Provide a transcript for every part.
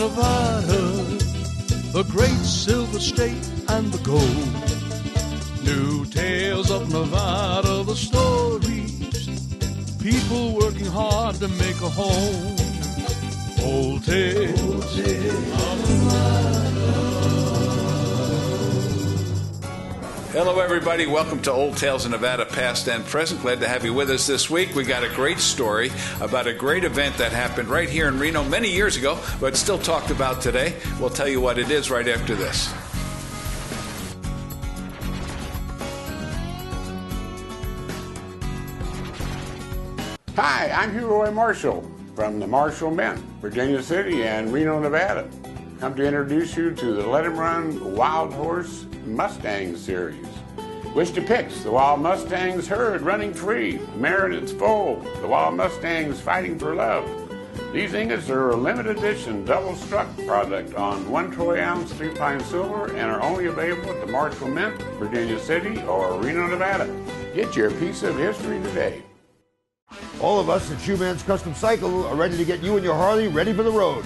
Nevada, the great silver state and the gold. New tales of Nevada, the stories, people working hard to make a home. Old tales of Nevada. Hello, everybody. Welcome to Old Tales of Nevada, past and present. Glad to have you with us this week. We got a great story about a great event that happened right here in Reno many years ago, but still talked about today. We'll tell you what it is right after this. Hi, I'm Hugh Roy Marshall from the Marshall Mint, Virginia City and Reno, Nevada. Come to introduce you to the Let 'em Run Wild Horse Mustang series, which depicts the wild Mustangs herd running free, mare and its foal, the wild Mustangs fighting for love. These ingots are a limited edition double-struck product on 1 troy ounce 3-pine silver and are only available at the Marshall Mint, Virginia City or Reno, Nevada. Get your piece of history today. All of us at Shoeman's Custom Cycle are ready to get you and your Harley ready for the road.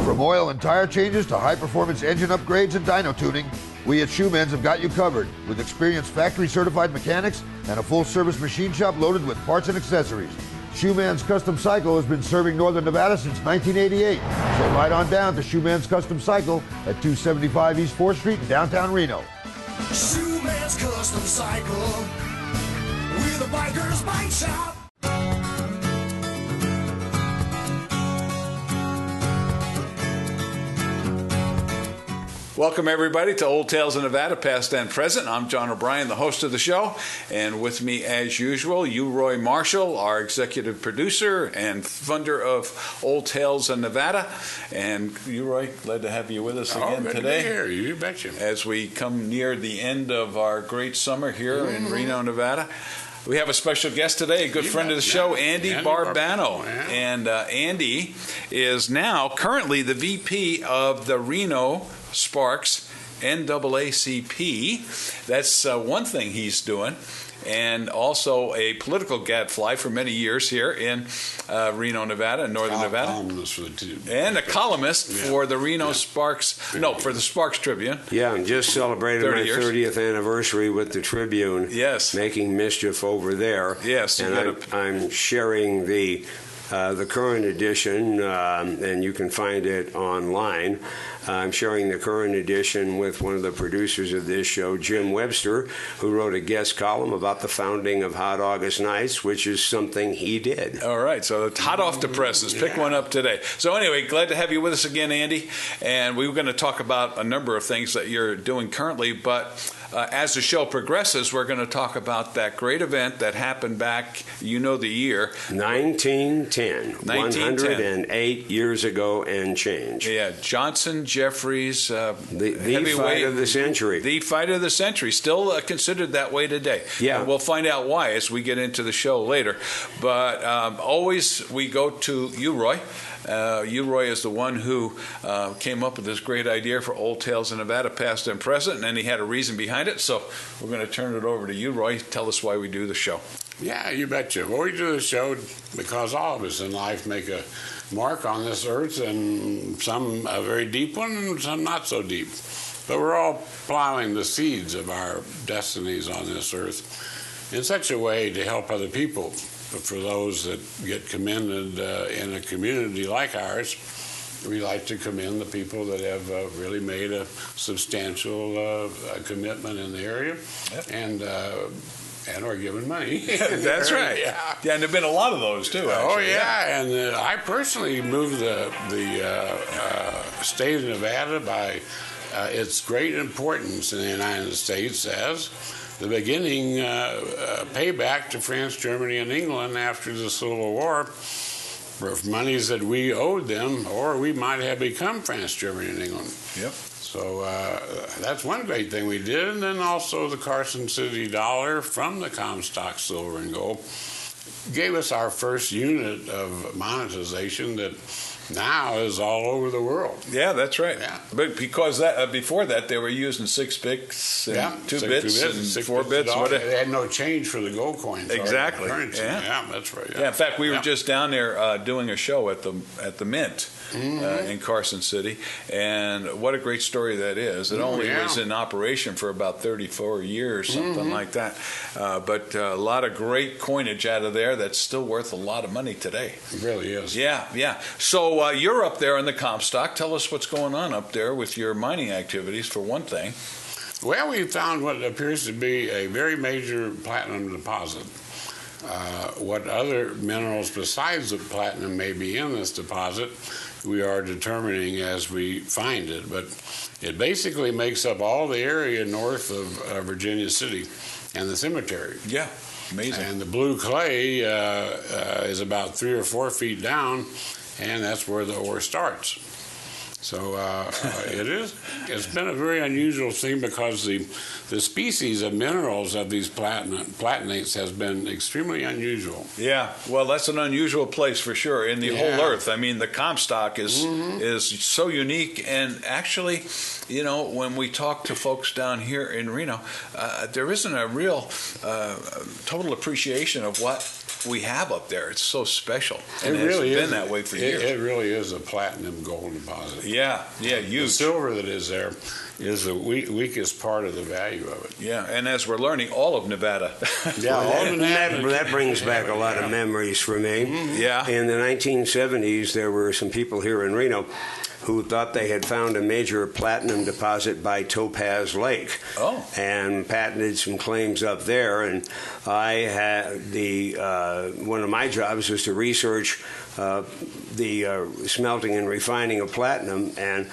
From oil and tire changes to high-performance engine upgrades and dyno tuning, we at Shoeman's have got you covered with experienced factory-certified mechanics and a full-service machine shop loaded with parts and accessories. Shoeman's Custom Cycle has been serving Northern Nevada since 1988, so ride on down to Shoeman's Custom Cycle at 275 East 4th Street in downtown Reno. Shoeman's Custom Cycle, we're the biker's bike shop. Welcome, everybody, to Old Tales of Nevada, past and present. I'm John O'Brien, the host of the show, and with me, as usual, Hugh Roy Marshall, our executive producer and funder of Old Tales of Nevada. And Hugh Roy, glad to have you with us again good today. To be here. You betcha. As we come near the end of our great summer here in Reno, Nevada. We have a special guest today, a good friend of the show, Andy Barbano. Yeah. And Andy is now currently the VP of the Reno Sparks NAACP. That's one thing he's doing. And also a political gadfly for many years here in Reno, Nevada, Northern Nevada. And a columnist for the Reno Sparks, for the Sparks Tribune. Yeah, and just celebrated my 30th anniversary with the Tribune. Yes. Making mischief over there. Yes. And I'm sharing the current edition, and you can find it online. I'm sharing the current edition with one of the producers of this show, Jim Webster, who wrote a guest column about the founding of Hot August Nights, which is something he did. All right, so it's hot off the presses. Pick one up today. So anyway, glad to have you with us again, Andy. And we were going to talk about a number of things that you're doing currently, but as the show progresses, we're going to talk about that great event that happened back, you know the year. 1910. 108 years ago and change. Yeah, Johnson Jeffries. The fight of the century. The fight of the century. Still considered that way today. Yeah. And we'll find out why as we get into the show later. But always we go to you, Roy. Roy is the one who came up with this great idea for Old Tales of Nevada, past and present, and then he had a reason behind it. So we're going to turn it over to you, Roy. Tell us why we do the show. Yeah, you betcha. Well, we do the show because all of us in life make a mark on this earth, and some a very deep one and some not so deep. But we're all plowing the seeds of our destinies on this earth in such a way to help other people. But for those that get commended in a community like ours, we like to commend the people that have really made a substantial commitment in the area, and are giving money. That's right. Yeah, and there have been a lot of those too. Actually. Oh yeah, and I personally moved the state of Nevada by its great importance in the United States as the beginning payback to France, Germany, and England after the Civil War for monies that we owed them, or we might have become France, Germany, and England. Yep. So that's one great thing we did. And then also the Carson City dollar from the Comstock Silver and Gold gave us our first unit of monetization that now is all over the world. Yeah, that's right. Yeah. But because that before that they were using 6 bits and 2 bits and 4 bits. They had no change for the gold coins. Exactly. Yeah, that's right. Yeah. In fact, we were just down there doing a show at the Mint. in Carson City. And what a great story that is. It only was in operation for about 34 years, something like that. But a lot of great coinage out of there that's still worth a lot of money today. It really is. Yeah. So you're up there in the Comstock. Tell us what's going on up there with your mining activities, for one thing. Well, we found what appears to be a very major platinum deposit. What other minerals besides the platinum may be in this deposit, we are determining as we find it. But it basically makes up all the area north of Virginia City and the cemetery. Yeah, amazing. And the blue clay is about 3 or 4 feet down, and that's where the ore starts. So it's been a very unusual thing because the species of minerals of these platinates has been extremely unusual. Yeah, well, that's an unusual place for sure in the whole earth. I mean, the Comstock is so unique, and actually, you know, when we talk to folks down here in Reno, there isn't a real total appreciation of what we have up there. It's so special, and it really has been that way for years. It really is a platinum gold deposit. Yeah, huge. The silver that is there is the weakest part of the value of it. Yeah, and as we're learning, all of Nevada. That brings back a lot of memories for me. Yeah. In the 1970s, there were some people here in Reno who thought they had found a major platinum deposit by Topaz Lake, and patented some claims up there. And I had one of my jobs was to research the smelting and refining of platinum, and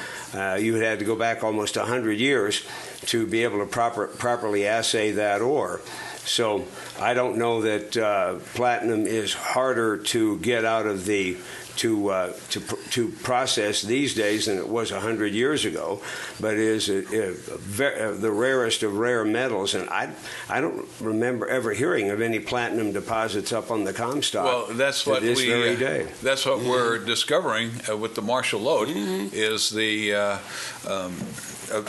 you had to go back almost 100 years to be able to properly assay that ore. So I don't know that platinum is harder to get out of the to process these days than it was 100 years ago, but it is the rarest of rare metals, and I don't remember ever hearing of any platinum deposits up on the Comstock. Well, that's what very day. That's what we're discovering with the Marshall lode is the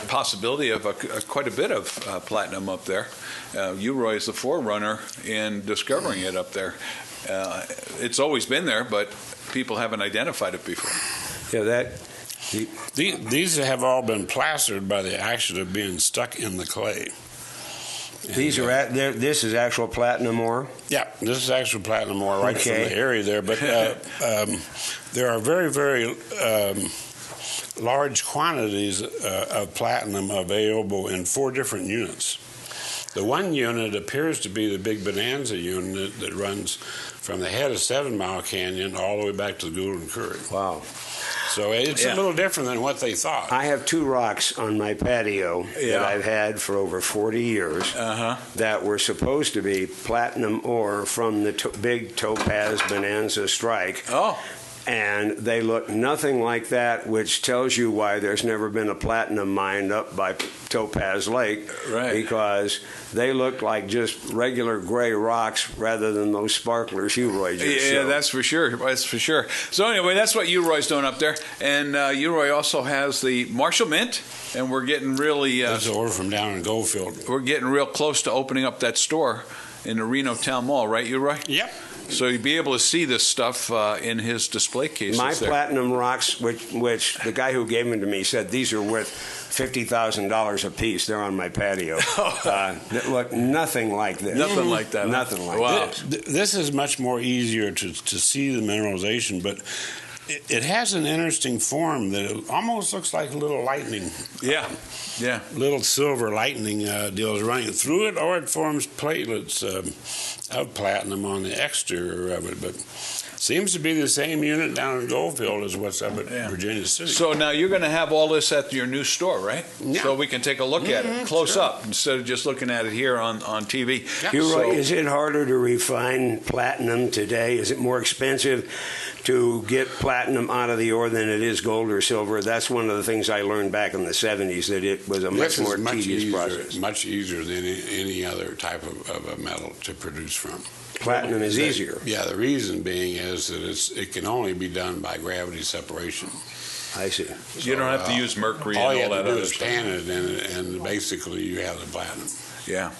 possibility of quite a bit of platinum up there. Uroy is the forerunner in discovering it up there. It's always been there, but people haven't identified it before. Yeah, These have all been plastered by the action of being stuck in the clay. These are this is actual platinum ore? Yeah, this is actual platinum ore right from the area there. But there are very, very large quantities of platinum available in 4 different units. The one unit appears to be the Big Bonanza unit that runs from the head of 7 Mile Canyon all the way back to the Golden Curry. Wow. So it's a little different than what they thought. I have 2 rocks on my patio that I've had for over 40 years that were supposed to be platinum ore from the big Topaz Bonanza strike. Oh. And they look nothing like that, which tells you why there's never been a platinum mine up by Topaz Lake. Right. Because they look like just regular gray rocks rather than those sparklers Uroy just showed. Yeah, that's for sure. That's for sure. So anyway, that's what Uroy's doing up there. And Uroy also has the Marshall Mint, and we're getting really... That's the order from down in Goldfield. We're getting real close to opening up that store in the Reno Town Mall, right, Uroy? Yep. So you'll be able to see this stuff in his display cases. My there. platinum rocks, which the guy who gave them to me said these are worth $50,000 a piece. They're on my patio. That look nothing like this. Nothing like that. Nothing like this. This is much more easier to see the mineralization, but it has an interesting form that it almost looks like a little lightning. Yeah. Little silver lightning deals running through it, or it forms platelets of platinum on the exterior of it. But seems to be the same unit down in Goldfield as what's up at Virginia City. So now you're going to have all this at your new store, right? Yeah. So we can take a look at it close up instead of just looking at it here on TV. Yeah. Is it harder to refine platinum today? Is it more expensive to get platinum out of the ore than it is gold or silver? That's one of the things I learned back in the 70s, that it was a much more tedious process. Much easier than any other type of a metal to produce from. Platinum is easier. Yeah, the reason being is that it can only be done by gravity separation. I see. You don't have to use mercury and all all you that have to do other is stuff. pan it, and basically you have the platinum. Yeah.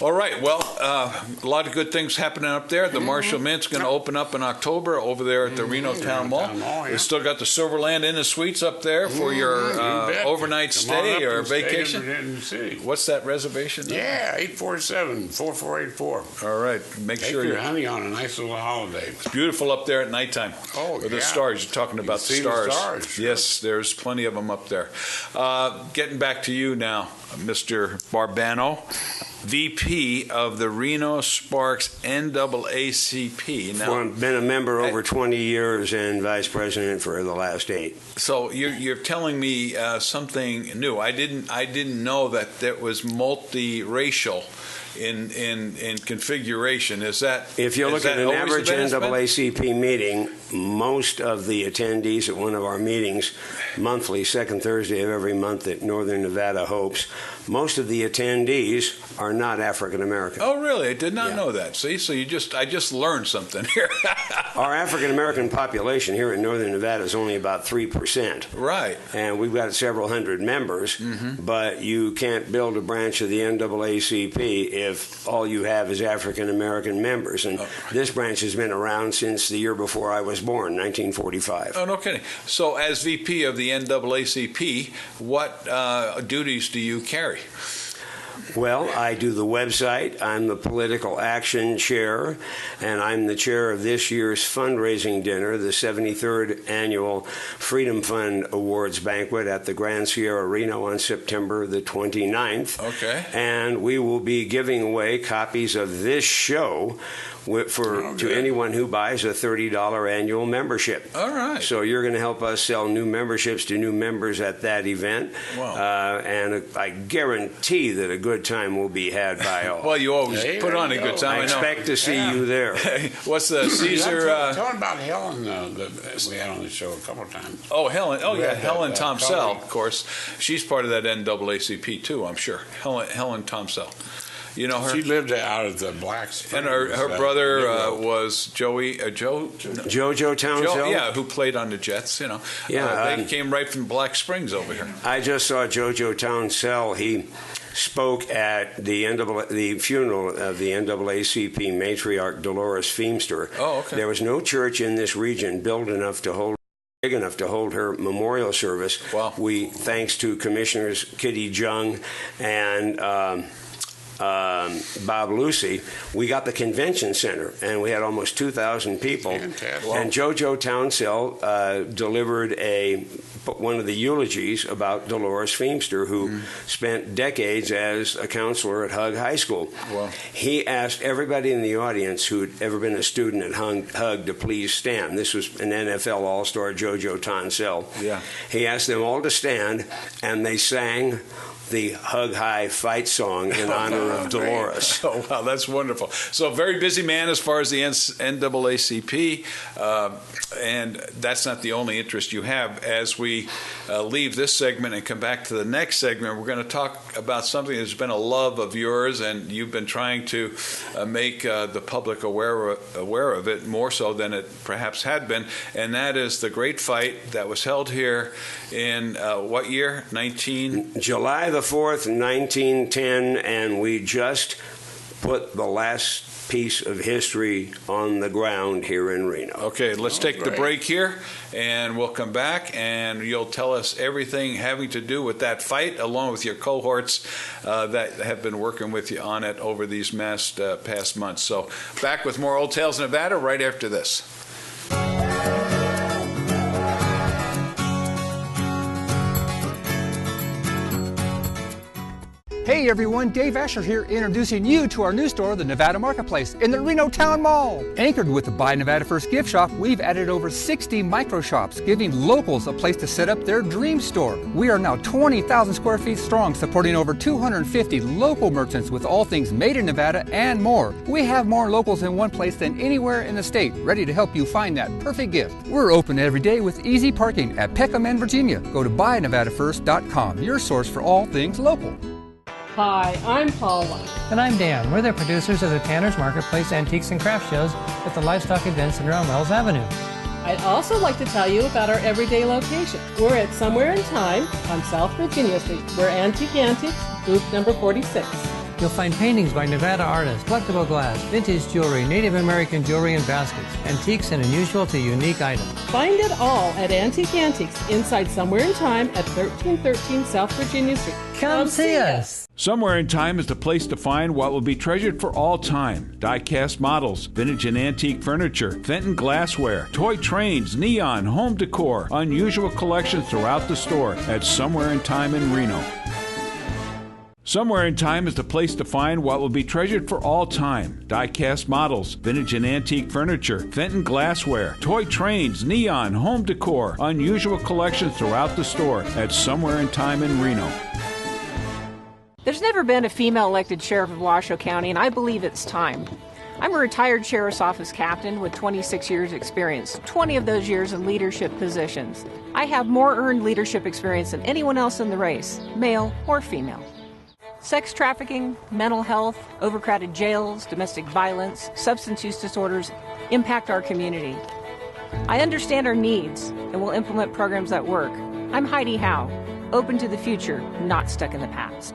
All right. Well, a lot of good things happening up there. The Marshall Mint's going to open up in October over there at the Reno Town Mall. We still got the Silverland Inn and Suites up there for your overnight stay or vacation. What's that reservation? Yeah, 847-4484. All right. Make sure your honey on a nice little holiday. It's beautiful up there at nighttime. Oh, with the stars. You're talking about the stars. The stars, sure. Yes, there's plenty of them up there. Getting back to you now, Mr. Barbano. VP of the Reno Sparks NAACP. Now, I've been a member over 20 years and vice president for the last 8. So you're telling me something new. I didn't know that that was multiracial in configuration. Is that if you look at an average NAACP meeting, most of the attendees at one of our meetings, monthly, second Thursday of every month at Northern Nevada Hopes, most of the attendees are not African American. Oh, really? I did not know that. See, so I just learned something here. Our African American population here in Northern Nevada is only about 3%. Right. And we've got several hundred members, but you can't build a branch of the NAACP if all you have is African American members. And this branch has been around since the year before I was born, 1945. Oh, no kidding. So as VP of the NAACP, what duties do you carry? Well, I do the website. I'm the political action chair, and I'm the chair of this year's fundraising dinner, the 73rd Annual Freedom Fund Awards Banquet at the Grand Sierra Reno on September the 29th. Okay. And we will be giving away copies of this show to anyone who buys a $30 annual membership. All right. So you're going to help us sell new memberships to new members at that event. Wow. And I guarantee that a good time will be had by all. Well, you always put on a good time. I expect to see you there. What's the Cesar? Tell me about Helen that we had on the show a couple of times. Oh, Helen. Oh, yeah, Helen Tomsell, of course. She's part of that NAACP, too, I'm sure. Helen Tomsell. You know her? She lived out of the Black Springs. And her brother was Jojo Townsell? Who played on the Jets, you know. Yeah. They came right from Black Springs over here. I just saw Jojo Townsell. He spoke at the funeral of the NAACP matriarch Dolores Feimster. Oh, okay. There was no church in this region big enough to hold her memorial service. Wow. We, thanks to Commissioners Kitty Jung and Bob Lucy, we got the convention center, and we had almost 2,000 people. Fantastic. And Jojo Townsell delivered one of the eulogies about Dolores Feimster, who spent decades as a counselor at Hug High School. Wow. He asked everybody in the audience who'd ever been a student at Hug to please stand. This was an NFL All-Star, Jojo Townsell. Yeah. He asked them all to stand, and they sang the Hug High fight song in honor of Dolores. Oh, wow, that's wonderful. So very busy man as far as the NAACP, and that's not the only interest you have. As we leave this segment and come back to the next segment, we're going to talk about something that's been a love of yours, and you've been trying to make the public aware of it more so than it perhaps had been, and that is the great fight that was held here in what year? July the 4th, 1910, and we just put the last piece of history on the ground here in Reno. Okay, let's take the break here, and we'll come back, and you'll tell us everything having to do with that fight, along with your cohorts that have been working with you on it over these past months. So back with more Old Tales Nevada right after this. Hey everyone, Dave Asher here, introducing you to our new store, the Nevada Marketplace, in the Reno Town Mall. Anchored with the Buy Nevada First gift shop, we've added over 60 micro shops, giving locals a place to set up their dream store. We are now 20,000 square feet strong, supporting over 250 local merchants with all things made in Nevada and more. We have more locals in one place than anywhere in the state, ready to help you find that perfect gift. We're open every day with easy parking at Peckham and Virginia. Go to buynevadafirst.com, your source for all things local. Hi, I'm Paula. And I'm Dan. We're the producers of the Tanner's Marketplace Antiques and Craft Shows at the Livestock Event Center on Wells Avenue. I'd also like to tell you about our everyday location. We're at Somewhere in Time on South Virginia Street. We're Antique Antiques, booth number 46. You'll find paintings by Nevada artists, collectible glass, vintage jewelry, Native American jewelry and baskets, antiques, and unusual to unique items. Find it all at Antique Antiques inside Somewhere in Time at 1313 South Virginia Street. Come see us. Somewhere in Time is the place to find what will be treasured for all time. Die-cast models, vintage and antique furniture, Fenton glassware, toy trains, neon, home decor, unusual collections throughout the store at Somewhere in Time in Reno. Somewhere in Time is the place to find what will be treasured for all time. Die-cast models, vintage and antique furniture, Fenton glassware, toy trains, neon, home decor, unusual collections throughout the store at Somewhere in Time in Reno. There's never been a female elected sheriff of Washoe County, and I believe it's time. I'm a retired sheriff's office captain with 26 years experience, 20 of those years in leadership positions. I have more earned leadership experience than anyone else in the race, male or female. Sex trafficking, mental health, overcrowded jails, domestic violence, substance use disorders impact our community. I understand our needs and will implement programs that work. I'm Heidi Howe, open to the future, not stuck in the past.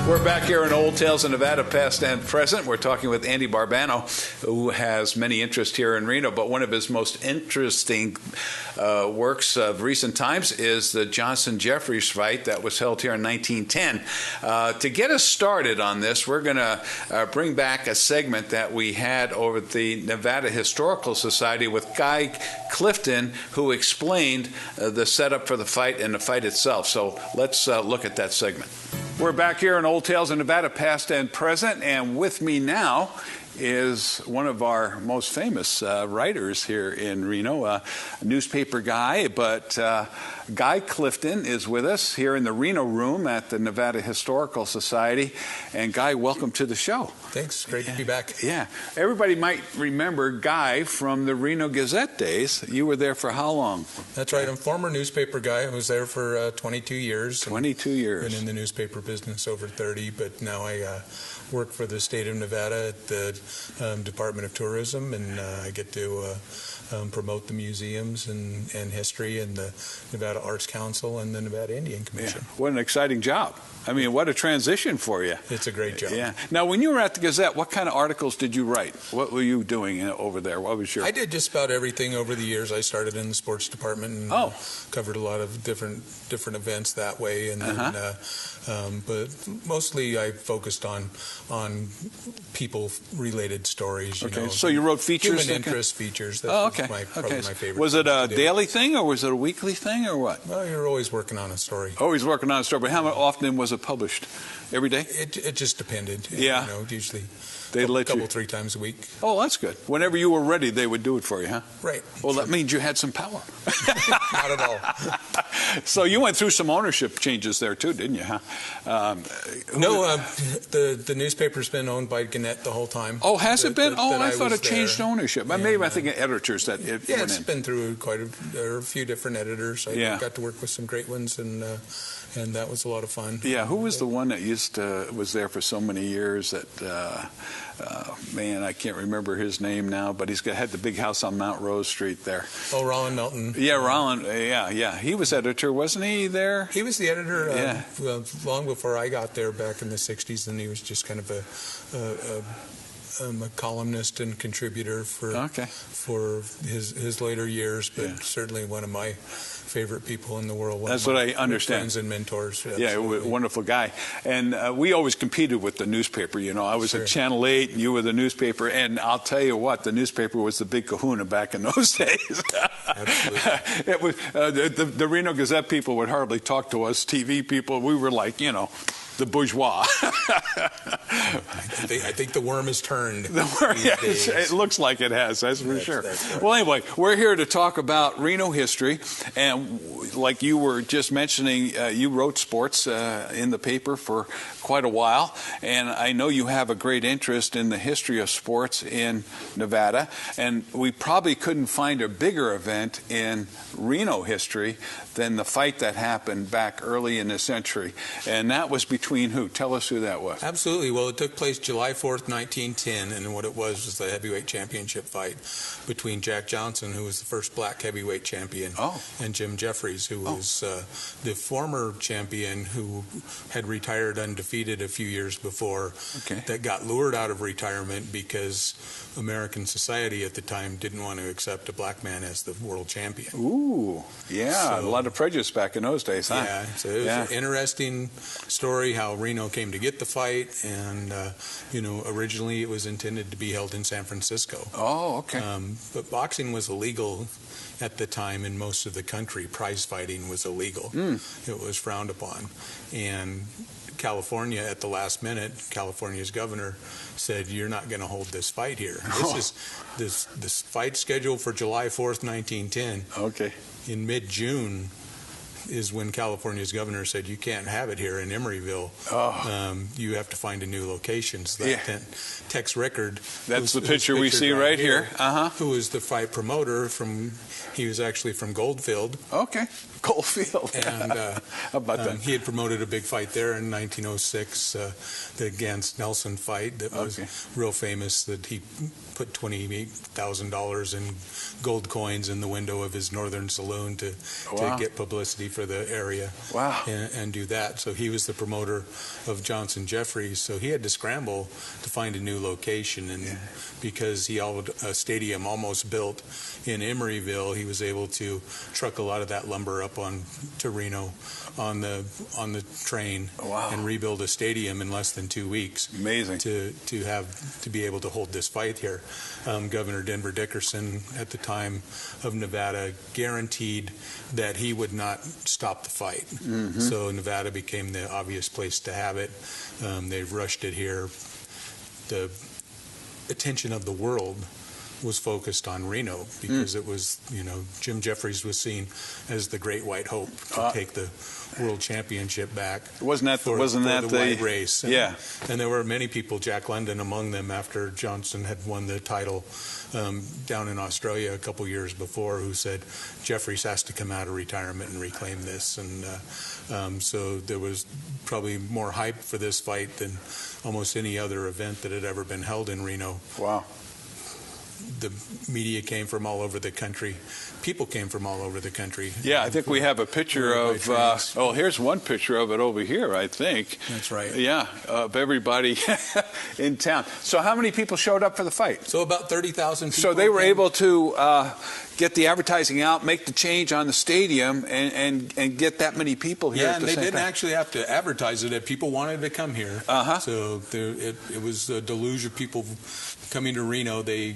We're back here in Old Tales of Nevada, past and present. We're talking with Andy Barbano, who has many interests here in Reno, but one of his most interesting works of recent times is the Johnson-Jeffries fight that was held here in 1910. To get us started on this, we're going to bring back a segment that we had over at the Nevada Historical Society with Guy Clifton, who explained the setup for the fight and the fight itself. So let's look at that segment. We're back here in Old Tales of Nevada, past and present, and with me now is one of our most famous writers here in Reno, a newspaper guy, but Guy Clifton is with us here in the Reno room at the Nevada Historical Society. And Guy, welcome to the show. Thanks. Great to be back. Yeah. Everybody might remember Guy from the Reno Gazette days. You were there for how long? That's right. I'm a former newspaper guy. I was there for 22 years. 22 years. Been in the newspaper business over 30, but now I work for the state of Nevada at the Department of Tourism, and I get to promote the museums and history and the Nevada Arts Council and the Nevada Indian Commission. Yeah. What an exciting job. I mean, what a transition for you. It's a great job. Yeah. Now, when you were at the Gazette, what kind of articles did you write? What were you doing over there? What was your... I did just about everything over the years. I started in the sports department and covered a lot of different events that way. And then, but mostly I focused on people-related stories. Okay. So you wrote features? Human interest features. That's probably my favorite. Was it a daily thing or was it a weekly thing or what? Well, you're always working on a story. Always working on a story. But how often was it published? Every day? It just depended. Yeah. Usually they'd let you... 3 times a week. Oh, that's good. Whenever you were ready, they would do it for you, huh? Right. Well, that means you had some power. Not at all. So you went through some ownership changes there too, didn't you, huh? No, the newspaper's been owned by Gannett the whole time. Oh, has it been? I thought it changed ownership. Maybe I think of editors that it yeah, went it's in. been through a few different editors. I got to work with some great ones, and that was a lot of fun. Yeah, who was the one that was there for so many years that, man, I can't remember his name now, but he's had the big house on Mount Rose Street there. Oh, Rollin Melton. Yeah, Rollin, yeah. He was editor, wasn't he, there? He was the editor long before I got there back in the 60s, and he was just kind of a columnist and contributor for his later years, but certainly one of my favorite people in the world. That's what I understand. Friends and mentors. Yeah, wonderful guy. And we always competed with the newspaper. I was at Channel 8, and you were the newspaper. And I'll tell you what, the newspaper was the big kahuna back in those days. Absolutely. It was the Reno Gazette people would hardly talk to us, TV people. We were like, the bourgeois. I think the worm has turned. The worm, it looks like it has, that's for sure. That's right. Well, anyway, we're here to talk about Reno history, and like you were just mentioning, you wrote sports in the paper for quite a while, and I know you have a great interest in the history of sports in Nevada, and we probably couldn't find a bigger event in Reno history than the fight that happened back early in the century, and that was between between who? Tell us who that was. Absolutely. Well, it took place July 4th, 1910, and what it was the heavyweight championship fight between Jack Johnson, who was the first black heavyweight champion, and Jim Jeffries, who was the former champion who had retired undefeated a few years before, that got lured out of retirement because American society at the time didn't want to accept a black man as the world champion. Ooh, yeah, So, a lot of prejudice back in those days, huh? Yeah, so it was an interesting story how Reno came to get the fight, and originally it was intended to be held in San Francisco. Oh, okay. But boxing was illegal at the time in most of the country. Prize fighting was illegal. It was frowned upon, and California, at the last minute, California's governor said, "You're not going to hold this fight here." This fight scheduled for July 4th, 1910. Okay. In mid-June is when California's governor said, "You can't have it here in Emeryville. You have to find a new location." So that Tex Rickard, that's the picture we see right here, who was the fight promoter he was actually from Goldfield. Okay. Goldfield. And how about that? He had promoted a big fight there in 1906, the Gans Nelson fight that was real famous, that he put $28,000 in gold coins in the window of his northern saloon to get publicity for the area. Wow. And do that. So he was the promoter of Johnson Jeffries. So he had to scramble to find a new location. And because he had a stadium almost built in Emeryville, he was able to truck a lot of that lumber up to Reno on the train and rebuild a stadium in less than 2 weeks. Amazing. To be able to hold this fight here. Governor Denver Dickerson at the time of Nevada guaranteed that he would not stop the fight. So Nevada became the obvious place to have it. They rushed it here. The attention of the world was focused on Reno because it was, Jim Jeffries was seen as the great white hope to take the world championship back. Wasn't that the white race? And, yeah. And there were many people, Jack London among them, after Johnson had won the title down in Australia a couple years before, who said Jeffries has to come out of retirement and reclaim this. And so there was probably more hype for this fight than almost any other event that had ever been held in Reno. Wow. The media came from all over the country. People came from all over the country. Yeah, I think we have a picture of, here's one picture of it over here, I think. That's right. Yeah, of everybody in town. So how many people showed up for the fight? So about 30,000 people. So they were able to get the advertising out, make the change on the stadium, and get that many people here at the same time. Yeah, and they didn't actually have to advertise it. People wanted to come here. So it was a deluge of people coming to Reno. They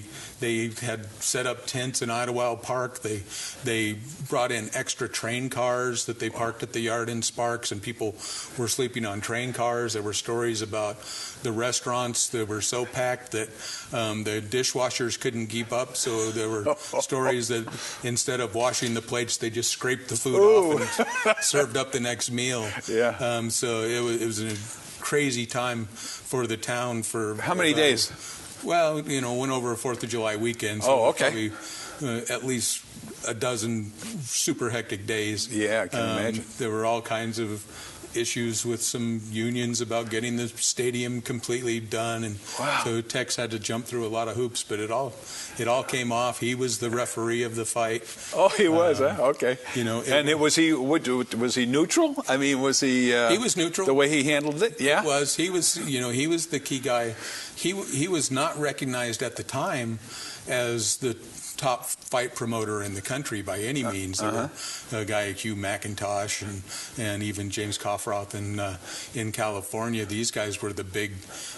had set up tents in Idlewild Park. They brought in extra train cars that they parked at the yard in Sparks, and people were sleeping on train cars. There were stories about the restaurants that were so packed that the dishwashers couldn't keep up. So there were stories that instead of washing the plates, they just scraped the food off and served up the next meal. Yeah. So it was a crazy time for the town. For how many days? Well, went over a 4th of July weekend. So probably at least a dozen super hectic days. Yeah, I can imagine. There were all kinds of issues with some unions about getting the stadium completely done, and so Tex had to jump through a lot of hoops, but it all came off. He was the referee of the fight. Oh, he was, huh? Okay. And was he neutral? I mean, was he? He was neutral. The way he handled it, yeah. He was the key guy. He was not recognized at the time as the top fight promoter in the country by any means. There were a guy like Hugh McIntosh and even James Coffroth in California. These guys were the big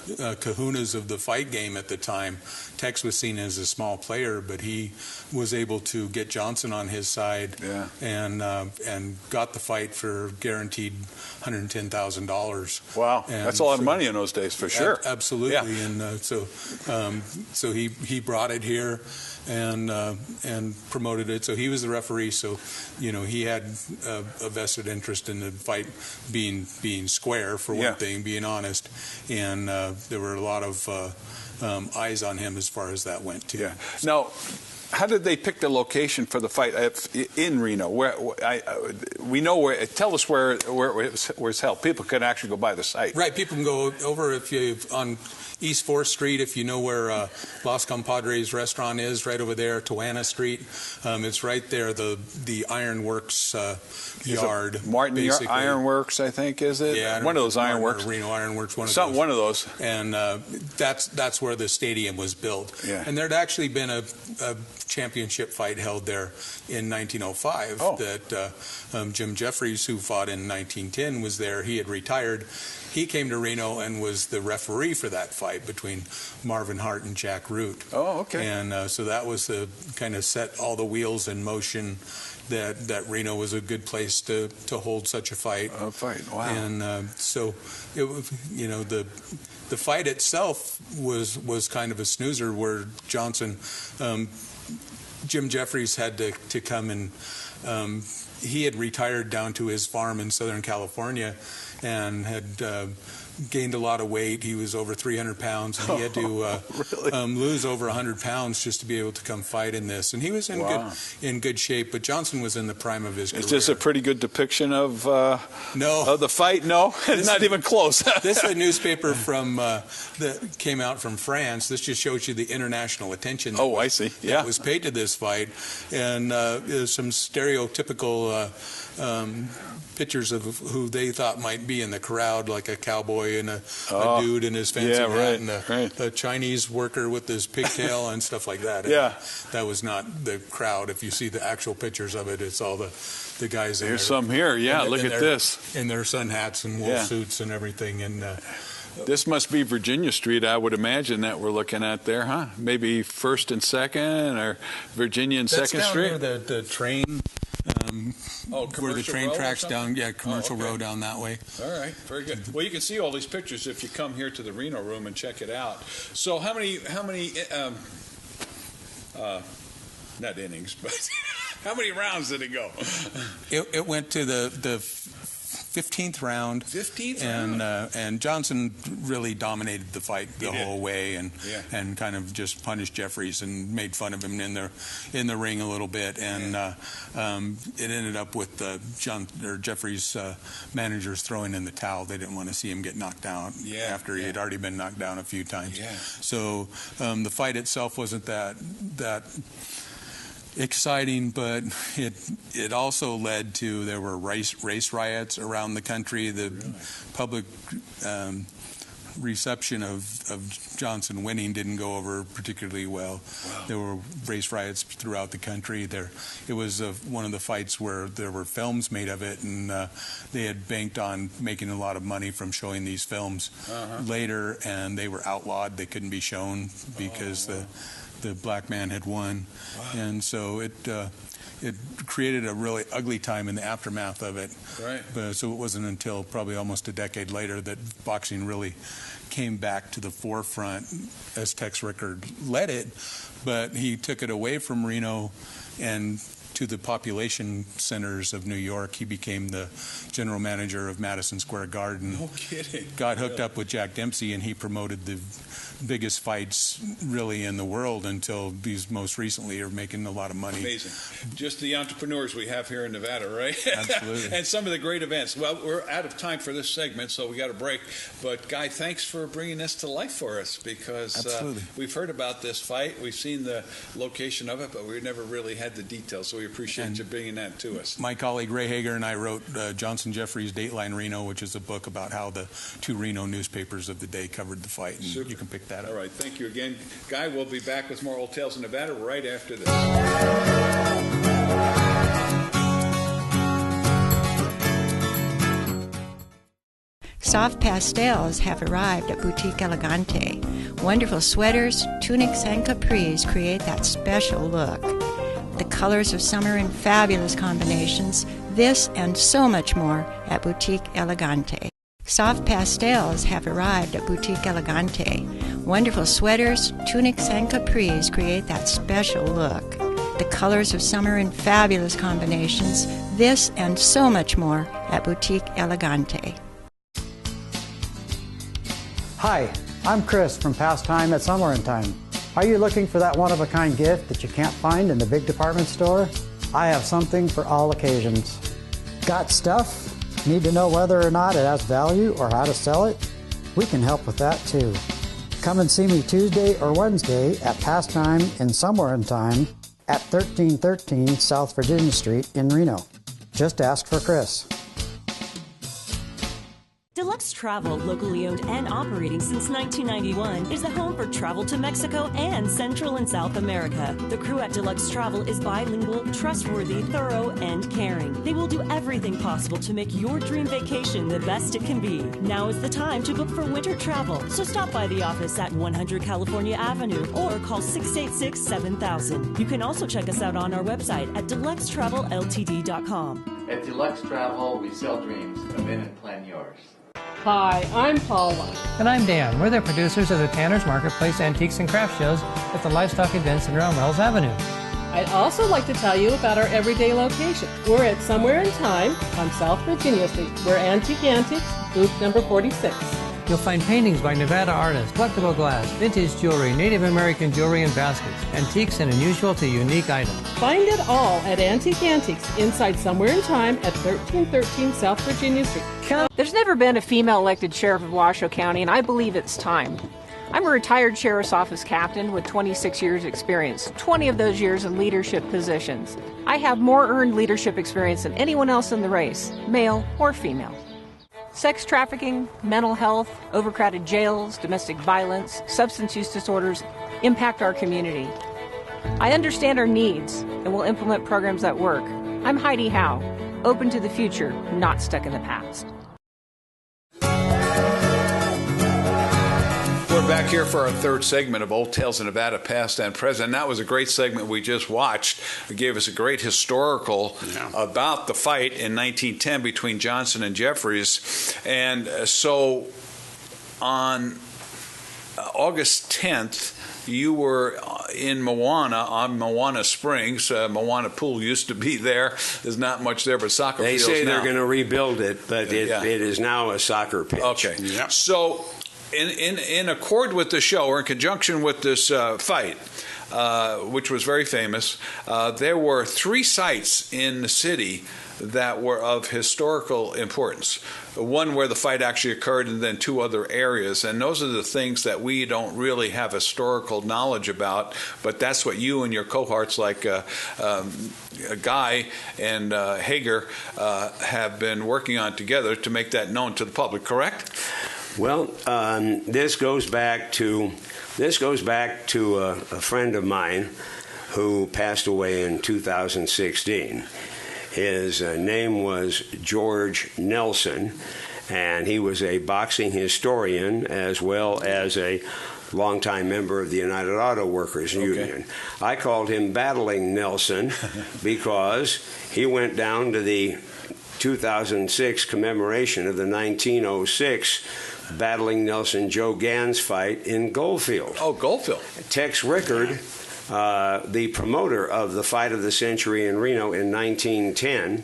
kahunas of the fight game at the time. Tex was seen as a small player, but he was able to get Johnson on his side and got the fight for guaranteed $110,000. Wow, and that's a lot of money in those days, for sure. Absolutely, and so he brought it here and promoted it. So he was the referee. So he had a vested interest in the fight being square, for one thing, being honest, and there were a lot of eyes on him as far as that went too. Yeah. Now, How did they pick the location for the fight in Reno? We know where. Tell us where it's held. People can actually go by the site. Right. People can go over if you on East 4th Street, if you know where Los Compadres restaurant is, right over there, Toanna Street. It's right there, the Ironworks yard. Martin Ironworks, I think, is it? Yeah. One of those Ironworks. Reno Ironworks, one of those. And that's where the stadium was built. Yeah. And there'd actually been a championship fight held there in 1905 that Jim Jeffries, who fought in 1910, was there. He had retired. He came to Reno and was the referee for that fight between Marvin Hart and Jack Root. Oh, okay. And so that was the kind of set all the wheels in motion that Reno was a good place to hold such a fight. Wow. And so it was, the fight itself was kind of a snoozer where Johnson, Jim Jeffries had to come and he had retired down to his farm in Southern California and had gained a lot of weight. He was over 300 pounds, and he had to lose over 100 pounds just to be able to come fight in this. And he was in good shape, but Johnson was in the prime of his career. Is this a pretty good depiction of the fight? No, it's not even close. This is a newspaper that came out from France. This just shows you the international attention. I see. Yeah, that was paid to this fight, and there's some stereotypical pictures of who they thought might be in the crowd, like a cowboy and a dude in his fancy hat, and a Chinese worker with his pigtail and stuff like that. Yeah, that was not the crowd. If you see the actual pictures of it, it's all the guys. There's some here. Yeah, look at this. In their sun hats and wool suits and everything. And this must be Virginia Street, I would imagine, that we're looking at there, huh? Maybe 1st and 2nd, or Virginia and 2nd Street. That's down near the train. Where the train tracks down, Commercial Road down that way. All right, very good. Well, you can see all these pictures if you come here to the Reno Room and check it out. So how many not innings, but how many rounds did it go? It went to the 15th round. 15th round. And Johnson really dominated the fight the whole way, and kind of just punished Jeffries and made fun of him in the ring a little bit, and it ended up with Jeffries' managers throwing in the towel. They didn't want to see him get knocked out after he had already been knocked down a few times. Yeah. So the fight itself wasn't that exciting, but it also led to there were race riots around the country. The public reception of Johnson winning didn't go over particularly well. Wow. There were race riots throughout the country. It was one of the fights where there were films made of it, and they had banked on making a lot of money from showing these films later, and they were outlawed. They couldn't be shown because the black man had won. Wow. And so it created a really ugly time in the aftermath of it. Right. So it wasn't until probably almost a decade later that boxing really came back to the forefront as Tex Rickard led it, but he took it away from Reno and to the population centers of New York. He became the general manager of Madison Square Garden. No kidding. Got hooked up with Jack Dempsey, and he promoted the biggest fights really in the world until these most recently are making a lot of money. Amazing. Just the entrepreneurs we have here in Nevada, right? Absolutely. And some of the great events. Well, we're out of time for this segment, so we got a break. But Guy, thanks for bringing this to life for us, because we've heard about this fight. We've seen the location of it, but we've never really had the details. So we appreciate you bringing that to us. My colleague Ray Hager and I wrote Johnson Jeffries' Dateline Reno, which is a book about how the two Reno newspapers of the day covered the fight. And you can pick that up. All right, thank you again. Guy, we'll be back with more Old Tales in Nevada right after this. Soft pastels have arrived at Boutique Elegante. Wonderful sweaters, tunics, and capris create that special look. The colors of summer in fabulous combinations, this and so much more at Boutique Elegante. Soft pastels have arrived at Boutique Elegante. Wonderful sweaters, tunics, and capris create that special look. The colors of summer in fabulous combinations, this and so much more at Boutique Elegante. Hi, I'm Chris from Past Time at Somewhere in Time. Are you looking for that one-of-a-kind gift that you can't find in the big department store? I have something for all occasions. Got stuff? Need to know whether or not it has value or how to sell it? We can help with that too. Come and see me Tuesday or Wednesday at Pastime in Somewhere in Time at 1313 South Virginia Street in Reno. Just ask for Chris. Deluxe Travel, locally owned and operating since 1991, is the home for travel to Mexico and Central and South America. The crew at Deluxe Travel is bilingual, trustworthy, thorough, and caring. They will do everything possible to make your dream vacation the best it can be. Now is the time to book for winter travel, so stop by the office at 100 California Avenue or call 686-7000. You can also check us out on our website at deluxetravelLTD.com. At Deluxe Travel, we sell dreams. Come in and plan yours. Hi, I'm Paula. And I'm Dan. We're the producers of the Tanner's Marketplace Antiques and Craft Shows at the Livestock Event Center on Wells Avenue. I'd also like to tell you about our everyday location. We're at Somewhere in Time on South Virginia Street. We're Antique Antiques, booth number 46. You'll find paintings by Nevada artists, collectible glass, vintage jewelry, Native American jewelry and baskets, antiques and unusual to unique items. Find it all at Antique Antiques inside Somewhere in Time at 1313 South Virginia Street. There's never been a female elected sheriff of Washoe County, and I believe it's time. I'm a retired sheriff's office captain with 26 years experience, 20 of those years in leadership positions. I have more earned leadership experience than anyone else in the race, male or female. Sex trafficking, mental health, overcrowded jails, domestic violence, substance use disorders impact our community. I understand our needs and will implement programs that work. I'm Heidi Howe, open to the future, not stuck in the past. We're back here for our third segment of Old Tales of Nevada, Past and Present. That was a great segment we just watched. It gave us a great historical about the fight in 1910 between Johnson and Jeffries. And so on August 10th, you were in Moana, on Moana Springs. Moana Pool used to be there. There's not much there but soccer fields now. They say they're going to rebuild it, but it is now a soccer pitch. Okay. Yeah. So in accord with the show, or in conjunction with this fight, which was very famous, there were 3 sites in the city that were of historical importance. One where the fight actually occurred, and then 2 other areas. And those are the things that we don't really have historical knowledge about, but that's what you and your cohorts like Guy and Hager have been working on together to make that known to the public, correct? Well, this goes back to a friend of mine who passed away in 2016. His name was George Nelson, and he was a boxing historian as well as a longtime member of the United Auto Workers Union. I called him Battling Nelson because he went down to the 2006 commemoration of the 1906 Battling Nelson Joe Gans fight in Goldfield. Oh, Goldfield. Tex Rickard, the promoter of the fight of the century in Reno in 1910,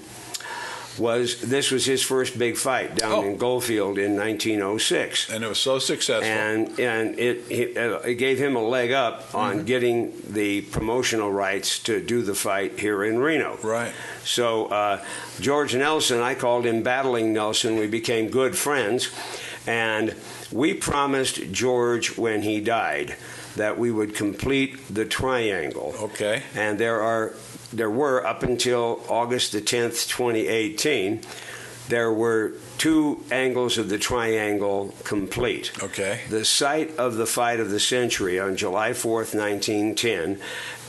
this was his first big fight down in Goldfield in 1906. And it was so successful. And it gave him a leg up on getting the promotional rights to do the fight here in Reno. Right. So George Nelson, I called him Battling Nelson. We became good friends. And we promised George when he died that we would complete the triangle. Okay. And there were, up until August the 10th, 2018, there were 2 angles of the triangle complete. Okay. The site of the fight of the century on July 4th, 1910,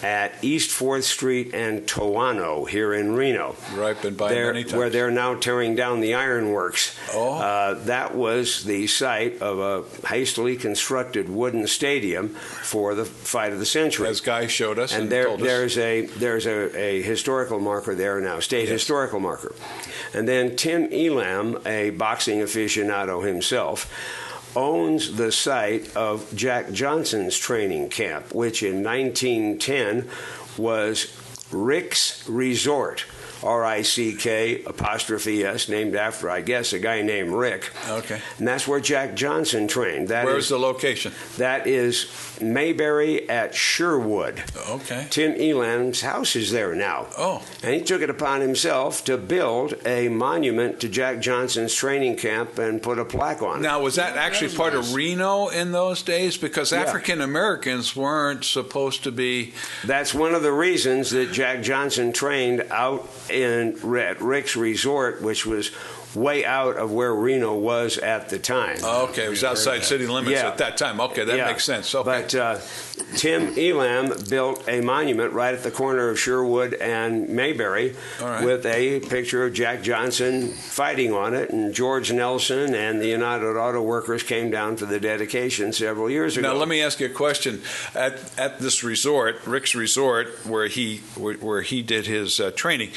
at East 4th Street and Toano here in Reno. Right, been by many times. Where they're now tearing down the ironworks. That was the site of a hastily constructed wooden stadium for the fight of the century. As Guy showed us and told us. There's a historical marker there now, state historical marker. And then Tim Elam, a boxing aficionado himself, owns the site of Jack Johnson's training camp, which in 1910 was Rick's Resort, R-I-C-K''S, named after, I guess, a guy named Rick. Okay. And that's where Jack Johnson trained. Where's the location? That is Mayberry at Sherwood. Okay. Tim Elam's house is there now. Oh. And he took it upon himself to build a monument to Jack Johnson's training camp and put a plaque on it. Now, was that actually part of Reno in those days? Because Yeah. African Americans weren't supposed to be... That's one of the reasons that Jack Johnson trained out at Rick's Resort, which was way out of where Reno was at the time. Okay, it was outside city limits at that time. Okay, that makes sense. Okay. But Tim Elam built a monument right at the corner of Sherwood and Mayberry with a picture of Jack Johnson fighting on it, and George Nelson and the United Auto Workers came down for the dedication several years ago. Now, let me ask you a question. At this resort, Rick's Resort, where he did his training,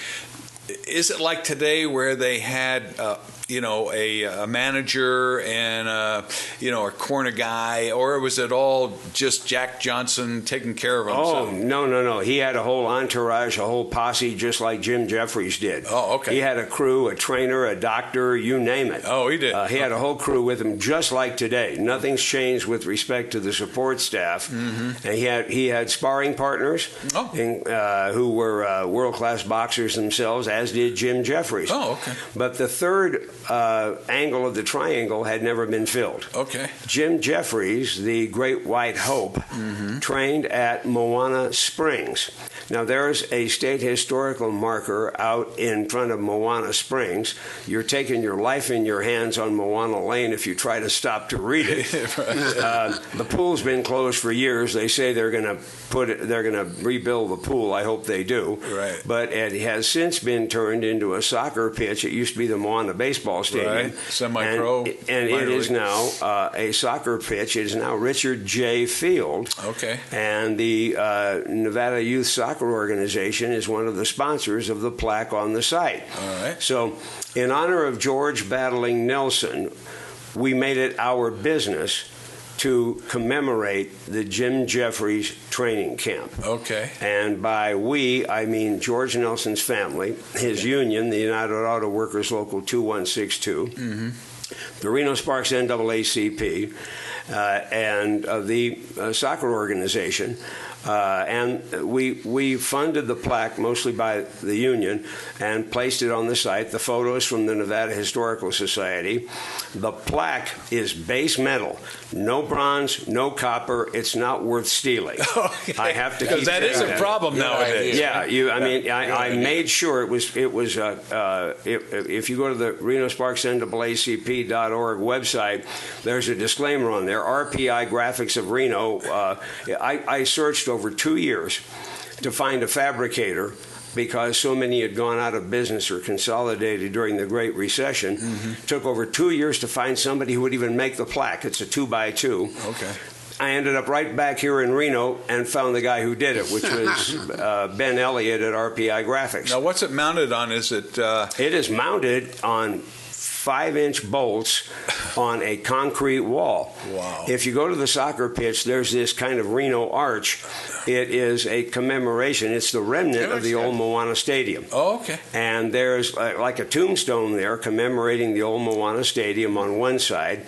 is it like today where they had, a manager and, a corner guy, or was it all just Jack Johnson taking care of himself? Oh, no. He had a whole entourage, a whole posse, just like Jim Jeffries did. Oh, okay. He had a crew, a trainer, a doctor, you name it. Oh, he did. He had a whole crew with him, just like today. Nothing's changed with respect to the support staff. Mm-hmm. And he had sparring partners who were world-class boxers themselves, as did Jim Jeffries. Oh, okay. But the third angle of the triangle had never been filled. Okay. Jim Jeffries, the Great White Hope, trained at Moana Springs. Now, there's a state historical marker out in front of Moana Springs. You're taking your life in your hands on Moana Lane if you try to stop to read it. The pool's been closed for years. They say they're going to rebuild the pool. I hope they do. Right. But it has since been turned into a soccer pitch. It used to be the Moana Baseball Stadium. Right. Semi-pro. And it is now a soccer pitch. It is now Richard J. Field. Okay. And the Nevada Youth Soccer Organization is one of the sponsors of the plaque on the site. All right. So, in honor of George battling Nelson, we made it our business to commemorate the Jim Jeffries training camp. Okay. And by we, I mean George Nelson's family, his union, the United Auto Workers Local 2162, the Reno Sparks NAACP, and the soccer organization. And we funded the plaque mostly by the union and placed it on the site. The photos from the Nevada Historical Society. The plaque is base metal, no bronze, no copper. It's not worth stealing. Okay. I have to because that is a problem nowadays. Yeah, I made sure it was. If you go to the Reno Sparks NAACP.org website, there's a disclaimer on there. RPI Graphics of Reno. I searched over 2 years to find a fabricator because so many had gone out of business or consolidated during the Great Recession. Took over 2 years to find somebody who would even make the plaque. It's a 2x2. Okay. I ended up right back here in Reno and found the guy who did it, which was Ben Elliott at RPI Graphics. Now, what's it mounted on? Is it? It is mounted on 5-inch bolts on a concrete wall. Wow. If you go to the soccer pitch, there's this kind of Reno arch. It is a commemoration. It's the remnant of the old Moana Stadium. Oh, okay. And there's like a tombstone there commemorating the old Moana Stadium on one side.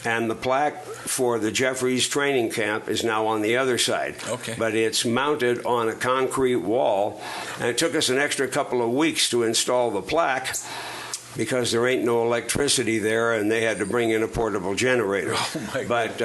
And the plaque for the Jeffries training camp is now on the other side. Okay. But it's mounted on a concrete wall. And it took us an extra couple of weeks to install the plaque because there ain't no electricity there, and they had to bring in a portable generator. Oh my God. But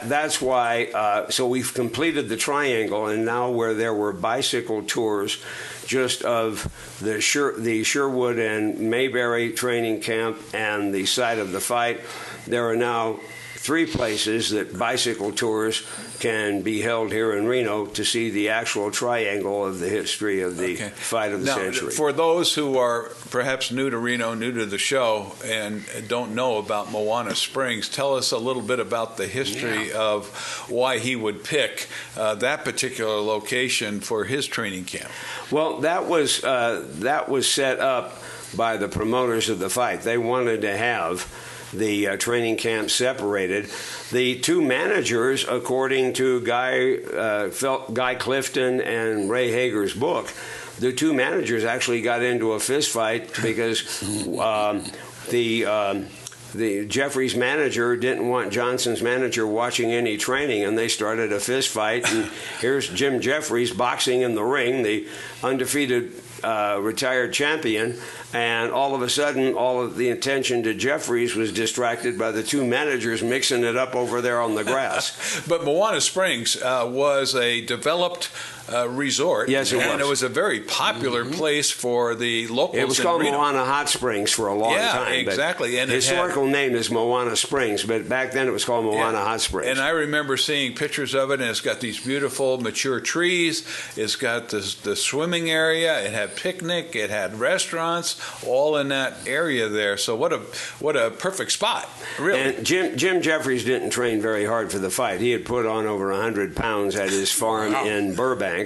that's why. So we've completed the triangle, and now where there were bicycle tours, just of the Sherwood and Mayberry training camp and the site of the fight, there are now 3 places that bicycle tours can be held here in Reno to see the actual triangle of the history of the fight of the century. For those who are perhaps new to Reno, new to the show, and don't know about Moana Springs, tell us a little bit about the history of why he would pick that particular location for his training camp. Well, that was set up by the promoters of the fight. They wanted to have the training camp separated. The two managers, according to Guy Clifton and Ray Hager's book, the two managers actually got into a fist fight because the Jeffries manager didn't want Johnson's manager watching any training, and they started a fist fight. And here's Jim Jeffries boxing in the ring, the undefeated retired champion, and all of a sudden, all of the attention to Jeffries was distracted by the two managers mixing it up over there on the grass. But Moana Springs was a developed resort. Yes, it was. And it was a very popular place for the locals. It was called Moana Hot Springs for a long time. Yeah, exactly. And the historical name is Moana Springs, but back then it was called Moana Hot Springs. And I remember seeing pictures of it, and it's got these beautiful mature trees. It's got the swimming area. It had picnic. It had restaurants, all in that area there. So what a perfect spot, really. And Jim Jeffries didn't train very hard for the fight. He had put on over 100 pounds at his farm in Burbank.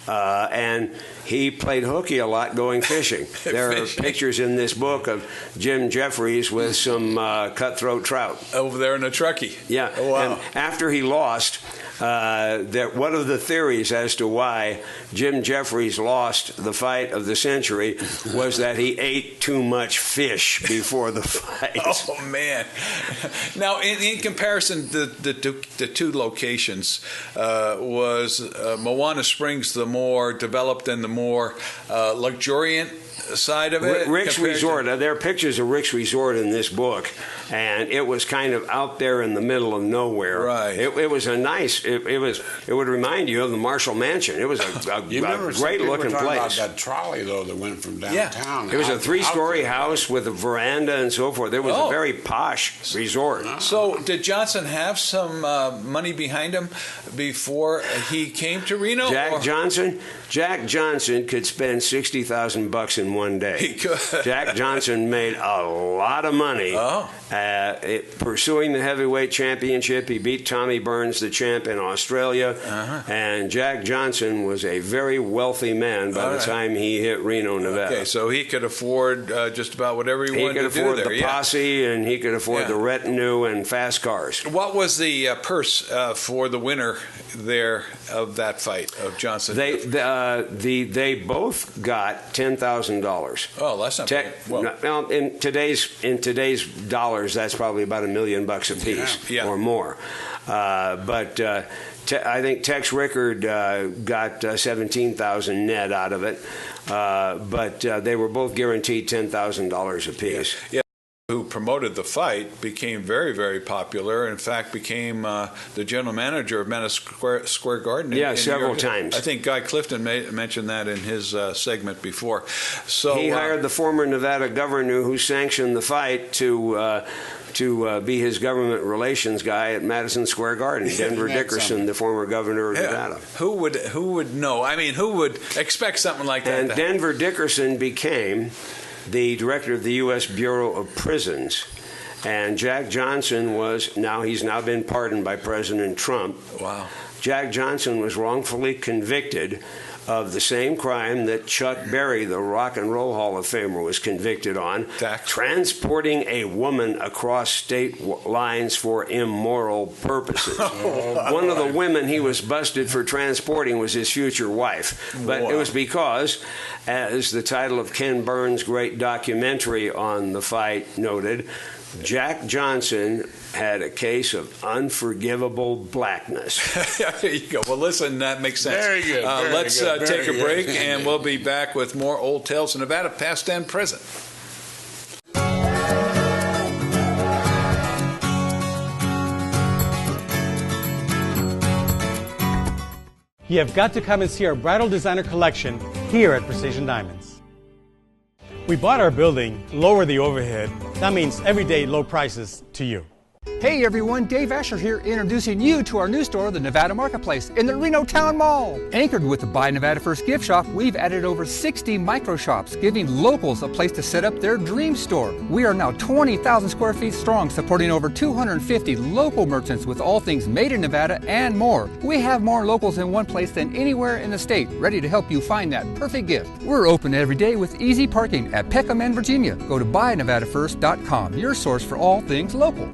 And he played hooky a lot going fishing. There are pictures in this book of Jim Jeffries with some cutthroat trout. Over there in a truckie. Yeah. Oh, wow. And after he lost, one of the theories as to why Jim Jeffries lost the fight of the century was that he ate too much fish before the fight. Oh, man. Now, in comparison, the two locations, was Moana Springs the more developed and the more luxuriant side of it? Rick's Resort. There are pictures of Rick's Resort in this book, and it was kind of out there in the middle of nowhere. Right. It was a nice. It would remind you of the Marshall Mansion. It was a great looking place. About that trolley though that went from downtown. Yeah. It was a 3-story house with a veranda and so forth. It was a very posh resort. So did Johnson have some money behind him before he came to Reno? Jack Johnson could spend $60,000 in one day. He could. Jack Johnson made a lot of money pursuing the heavyweight championship. He beat Tommy Burns, the champ in Australia, and Jack Johnson was a very wealthy man by the time he hit Reno, Nevada. Okay, so he could afford just about whatever he wanted to do there. He could afford the posse, and he could afford the retinue and fast cars. What was the purse for the winner there of that fight of Johnson? They both got $10,000. Oh, that's not bad. Well, in today's dollars, that's probably about $1 million a piece or more. But I think Tex Rickard got $17,000 net out of it. But they were both guaranteed $10,000 apiece. Yeah. Who promoted the fight became very, very popular. In fact, became the general manager of Madison Square Garden. Several times. I think Guy Clifton mentioned that in his segment before. So he hired the former Nevada governor who sanctioned the fight to be his government relations guy at Madison Square Garden. Denver Dickerson, the former governor of Nevada. Who would know? I mean, who would expect something like that? And Denver Dickerson became the director of the U.S. Bureau of Prisons, and Jack Johnson he's now been pardoned by President Trump. Wow. Jack Johnson was wrongfully convicted of the same crime that Chuck Berry, the Rock and Roll Hall of Famer, was convicted on, transporting a woman across state lines for immoral purposes. One of the women he was busted for transporting was his future wife. But it was because, as the title of Ken Burns' great documentary on the fight noted, Jack Johnson had a case of unforgivable blackness. There you go. Well, listen, that makes sense. Very good. Let's take a break, and we'll be back with more Old Tales of Nevada, past and present. You have got to come and see our bridal designer collection here at Precision Diamonds. We bought our building, lower the overhead. That means everyday low prices to you. Hey everyone, Dave Asher here introducing you to our new store, the Nevada Marketplace, in the Reno Town Mall. Anchored with the Buy Nevada First gift shop, we've added over 60 micro shops, giving locals a place to set up their dream store. We are now 20,000 square feet strong, supporting over 250 local merchants with all things made in Nevada and more. We have more locals in one place than anywhere in the state, ready to help you find that perfect gift. We're open every day with easy parking at Peckham and Virginia. Go to buynevadafirst.com, your source for all things local.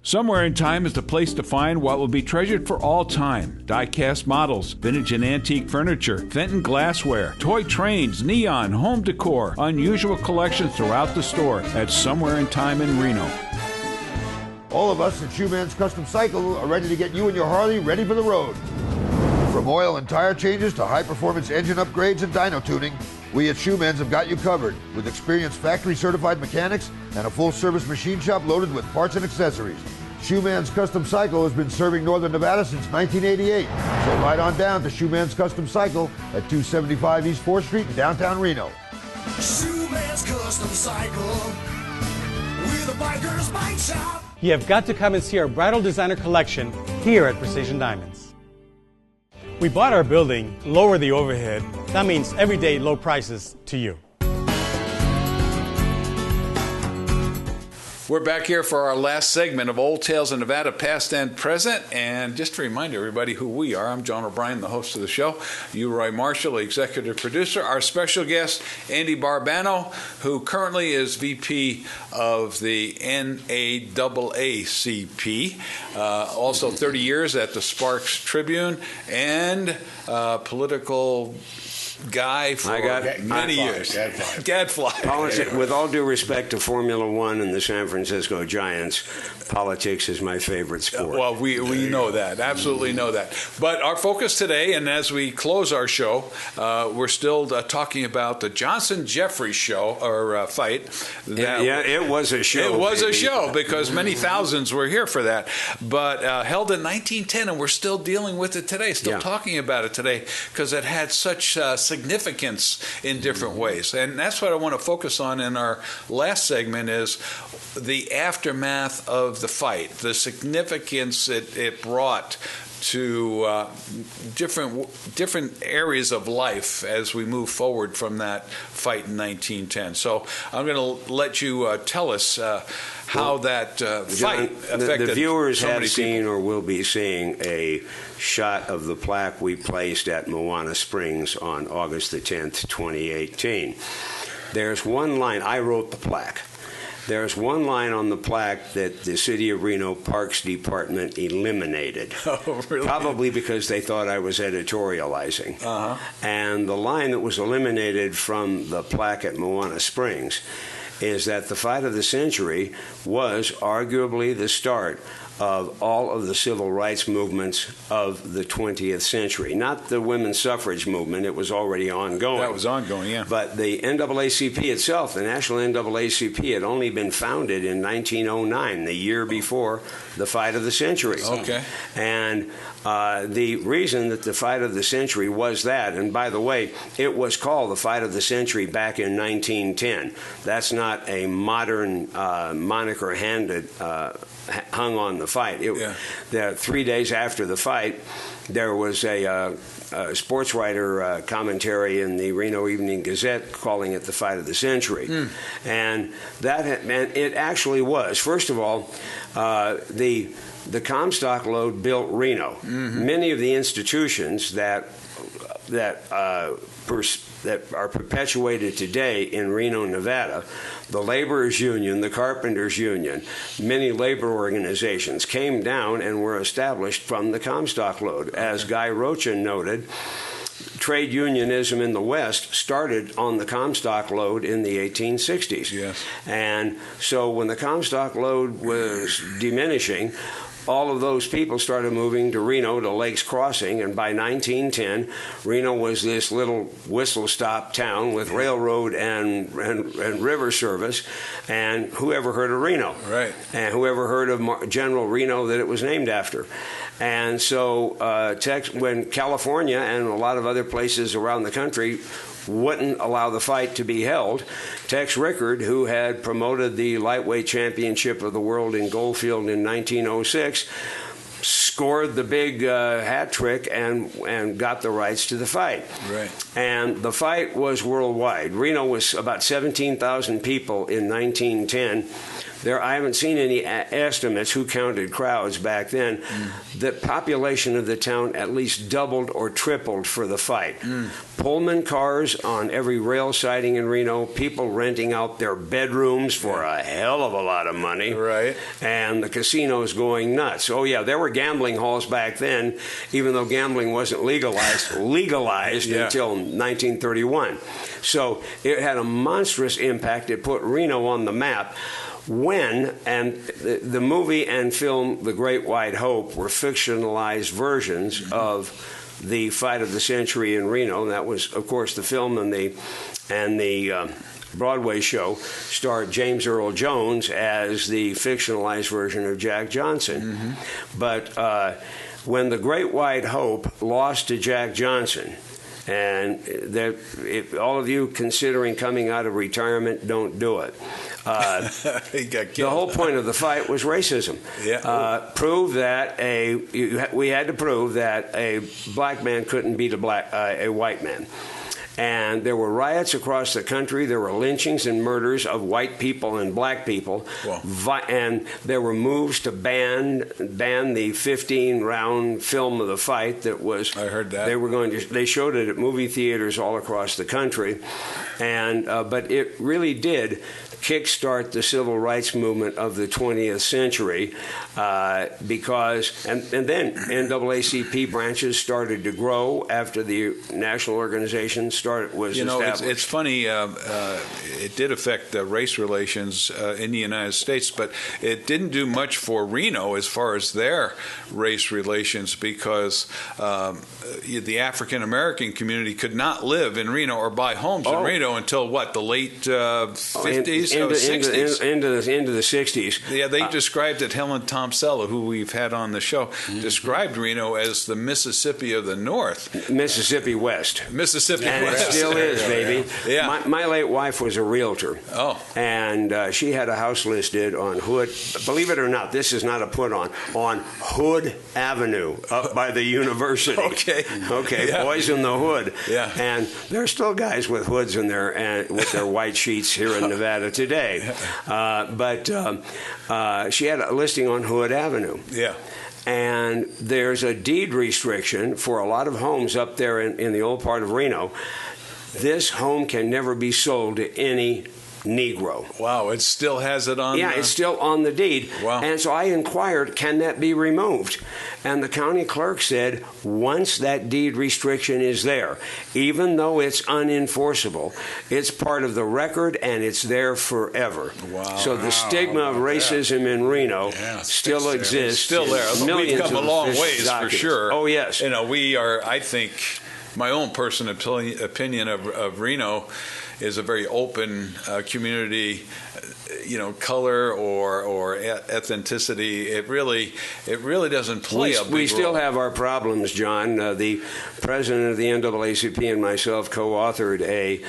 Somewhere in Time is the place to find what will be treasured for all time. Die-cast models, vintage and antique furniture, Fenton glassware, toy trains, neon, home decor, unusual collections throughout the store at Somewhere in Time in Reno. All of us at Shoeman's Custom Cycle are ready to get you and your Harley ready for the road. From oil and tire changes to high-performance engine upgrades and dyno tuning, we at Shoeman's have got you covered with experienced factory-certified mechanics and a full-service machine shop loaded with parts and accessories. Shoeman's Custom Cycle has been serving Northern Nevada since 1988. So ride on down to Shoeman's Custom Cycle at 275 East 4th Street in downtown Reno. Shoeman's Custom Cycle with a biker's bike shop. You have got to come and see our bridal designer collection here at Precision Diamonds. We bought our building, lower the overhead. That means everyday low prices to you. We're back here for our last segment of Old Tales of Nevada, past and present. And just to remind everybody who we are, I'm John O'Brien, the host of the show. Roy Marshall, executive producer. Our special guest, Andy Barbano, who currently is VP of the NAACP. Also 30 years at the Sparks Tribune and political guy for many years. Gadfly. With all due respect to Formula One and the San Francisco Giants, politics is my favorite sport. Well, we know that. Absolutely know that. But our focus today, and as we close our show, we're still talking about the Johnson-Jeffrey show, or fight. It was a show. It was a show because many thousands were here for that. But held in 1910, and we're still dealing with it today, still talking about it today, because it had such significance in different ways. And that's what I want to focus on in our last segment is the aftermath of the fight, the significance it brought to different areas of life as we move forward from that fight in 1910. So I'm going to let you tell us how that fight affected the viewers so have seen or will be seeing a shot of the plaque we placed at Moana Springs on August the 10th, 2018. There's one line. I wrote the plaque. There's one line on the plaque that the City of Reno Parks Department eliminated. Oh, really? Probably because they thought I was editorializing. Uh-huh. And the line that was eliminated from the plaque at Moana Springs is that the fight of the century was arguably the start of all of the civil rights movements of the 20th century. Not the women's suffrage movement. It was already ongoing. That was ongoing, yeah. But the NAACP itself, the National NAACP, had only been founded in 1909, the year before the fight of the century. Okay. And the reason that the fight of the century was that, and by the way, it was called the fight of the century back in 1910. That's not a modern moniker hung on the fight. 3 days after the fight, there was a sports writer commentary in the Reno Evening Gazette calling it the fight of the century. And it actually was. First of all, the Comstock Lode built Reno. Many of the institutions that are perpetuated today in Reno, Nevada, the Laborers Union, the Carpenters Union, many labor organizations came down and were established from the Comstock Lode. As Guy Rochin noted, trade unionism in the West started on the Comstock Lode in the 1860s. Yes. And so when the Comstock Lode was diminishing, all of those people started moving to Reno, to Lakes Crossing, and by 1910, Reno was this little whistle-stop town with railroad and river service, and whoever heard of Reno? Right. And whoever heard of General Reno that it was named after? And so when California and a lot of other places around the country wouldn't allow the fight to be held, Tex Rickard, who had promoted the lightweight championship of the world in Goldfield in 1906, scored the big hat trick and got the rights to the fight. Right. And the fight was worldwide. Reno was about 17,000 people in 1910. I haven't seen any estimates who counted crowds back then. The population of the town at least doubled or tripled for the fight. Pullman cars on every rail siding in Reno, people renting out their bedrooms for a hell of a lot of money. Right. And the casinos going nuts. Oh, yeah, there were gambling halls back then, even though gambling wasn't legalized until 1931. So it had a monstrous impact. It put Reno on the map. And the movie and film The Great White Hope were fictionalized versions of the fight of the century in Reno. That was, of course, the film and the Broadway show starred James Earl Jones as the fictionalized version of Jack Johnson. But when The Great White Hope lost to Jack Johnson, and if all of you considering coming out of retirement, don't do it. The whole point of the fight was racism. Prove that we had to prove that a black man couldn't beat a white man. And there were riots across the country. There were lynchings and murders of white people and black people. And there were moves to ban the 15-round film of the fight that was. I heard that. They showed it at movie theaters all across the country. And but it really did kickstart the civil rights movement of the 20th century because and then NAACP branches started to grow after the national organization was established. It's funny. It did affect race relations in the United States, but it didn't do much for Reno as far as their race relations because the African American community could not live in Reno or buy homes in Reno until the late 50s, 60s, into the 60s. Yeah, they described it. Helen Tomsella, who we've had on the show, described Reno as the Mississippi of the North. Mississippi West. Mississippi and West. It still is, baby. Yeah. My late wife was a realtor. Oh. And she had a house listed on Hood. Believe it or not, this is not a put on Hood Avenue up by the university. Okay. Yeah. Boys in the Hood. Yeah. And there are still guys with hoods in with their white sheets here in Nevada today. But she had a listing on Hood Avenue. Yeah. And there's a deed restriction for a lot of homes up there in the old part of Reno. This home can never be sold to any Negro. Wow, it still has it on? Yeah, it's still on the deed. Wow. And so I inquired, can that be removed? And the county clerk said, once that deed restriction is there, even though it's unenforceable, it's part of the record and it's there forever. Wow. So the stigma of racism in Reno still exists. It's still there. We've come a long ways for sure. Oh, yes. We are, I think, my own personal opinion of Reno is a very open community, color or ethnicity. It really doesn't play a big We still role. have our problems, John. The president of the NAACP and myself co-authored a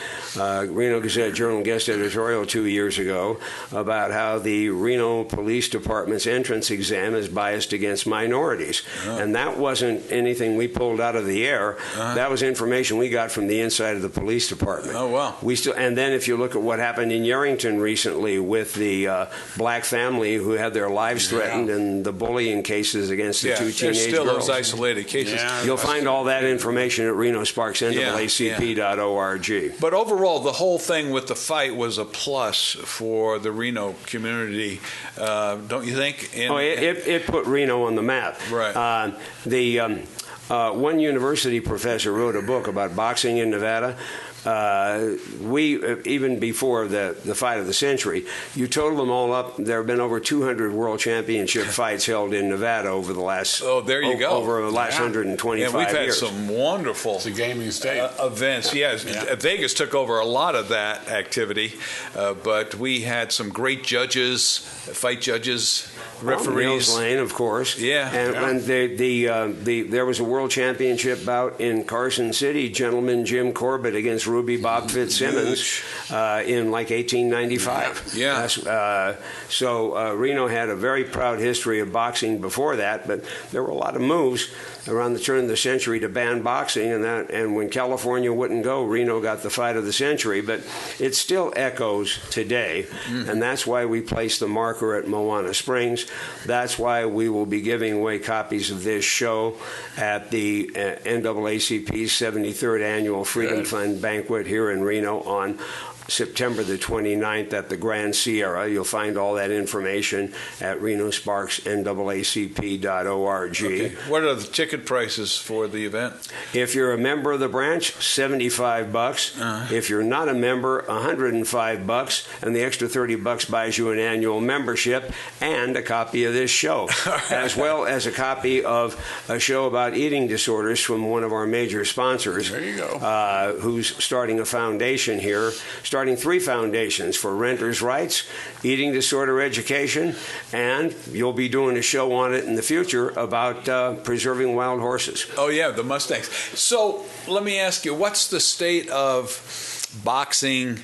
Reno Gazette Journal guest editorial 2 years ago about how the Reno Police Department's entrance exam is biased against minorities. And that wasn't anything we pulled out of the air. That was information we got from the inside of the police department. Oh, wow. And then if you look at what happened in Yerington recently with the black family who had their lives threatened and the bullying cases against the two teenage there's still girls. those isolated cases. You'll find all that information at RenoSparksNAACP.org. But overall, the whole thing with the fight was a plus for the Reno community, don't you think? It put Reno on the map. Right. One university professor wrote a book about boxing in Nevada. Even before the fight of the century, you total them all up, there have been over 200 world championship fights held in Nevada over the last there you go. Over the last 125 years. We've had some wonderful events. Yes, Vegas took over a lot of that activity, but we had some great judges, fight judges referees. Mills Lane, of course. Yeah. And when there was a world championship bout in Carson City, gentleman Jim Corbett against Ruby Bob Fitzsimmons in like 1895. Yeah. So Reno had a very proud history of boxing before that, but there were a lot of moves around the turn of the century to ban boxing, and when California wouldn't go, Reno got the fight of the century. But it still echoes today, and that's why we placed the marker at Moana Springs. That's why we will be giving away copies of this show at the NAACP's 73rd Annual Freedom Fund Banquet here in Reno on September the 29th at the Grand Sierra. You'll find all that information at RenoSparksNAACP.org. Okay. What are the ticket prices for the event? If you're a member of the branch, $75. If you're not a member, $105, and the extra $30 buys you an annual membership and a copy of this show, as well as a copy of a show about eating disorders from one of our major sponsors. There you go. Who's starting a foundation here, starting 3 foundations for renters' rights, eating disorder education, and you'll be doing a show on it in the future about preserving wild horses. Oh, yeah, the Mustangs. So let me ask you, what's the state of boxing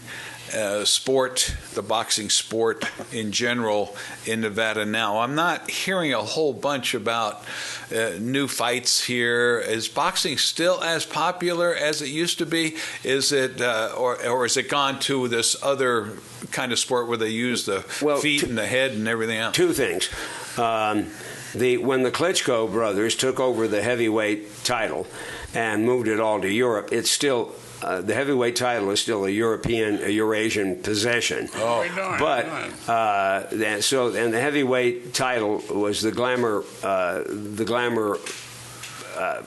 sport, the boxing sport in general in Nevada now? I'm not hearing a whole bunch about new fights here. Is boxing still as popular as it used to be? Is it, or has it gone to this other kind of sport where they use the feet and the head and everything else? 2 things. When the Klitschko brothers took over the heavyweight title and moved it all to Europe, it's still the heavyweight title is still a Eurasian possession. Oh, but and the heavyweight title was the glamour